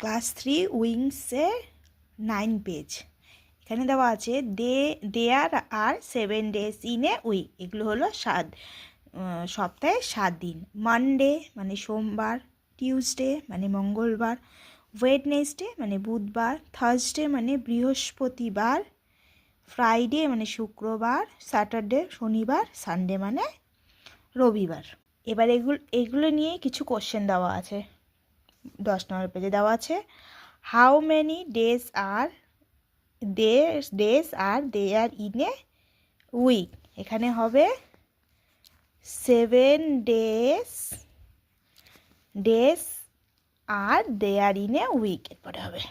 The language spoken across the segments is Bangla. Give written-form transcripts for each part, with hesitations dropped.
Class 3 উইংসে 9 page. এখানে দেওয়া আছে দেয়ার আর 7 days ইন এ উইক। এগুলো হলো সপ্তাহে 7 দিন। মানডে মানে সোমবার, টিউসডে মানে মঙ্গলবার, ওয়েডনেসডে মানে বুধবার, থার্সডে মানে বৃহস্পতিবার, ফ্রাইডে মানে শুক্রবার, স্যাটারডে শনিবার, সানডে মানে রবিবার। এবার এগুলো নিয়ে কিছু কোশ্চেন দেওয়া আছে। 10 নম্বর পেজে দেওয়া আছে how many days are there in a week. এখানে হবে 7 days are there in a week. এরপরে হবে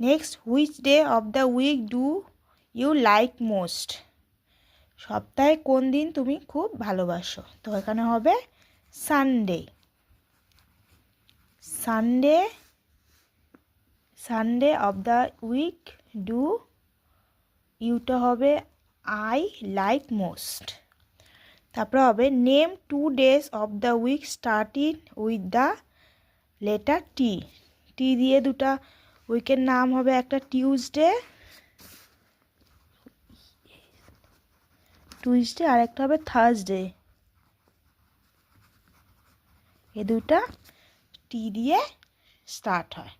next, which day of the week do you like most. সপ্তাহে কোন দিন তুমি খুব ভালোবাসো? তো এখানে হবে Sunday. Sunday of the week do ইউটা হবে আই লাইক মোস্ট। তারপরে হবে name 2 days of the week starting with the letter T. T দিয়ে দুটা উইকের নাম হবে, একটা টিউসডে আর একটা হবে থার্সডে। এ দুটা টি দিয়ে স্টার্ট হয়।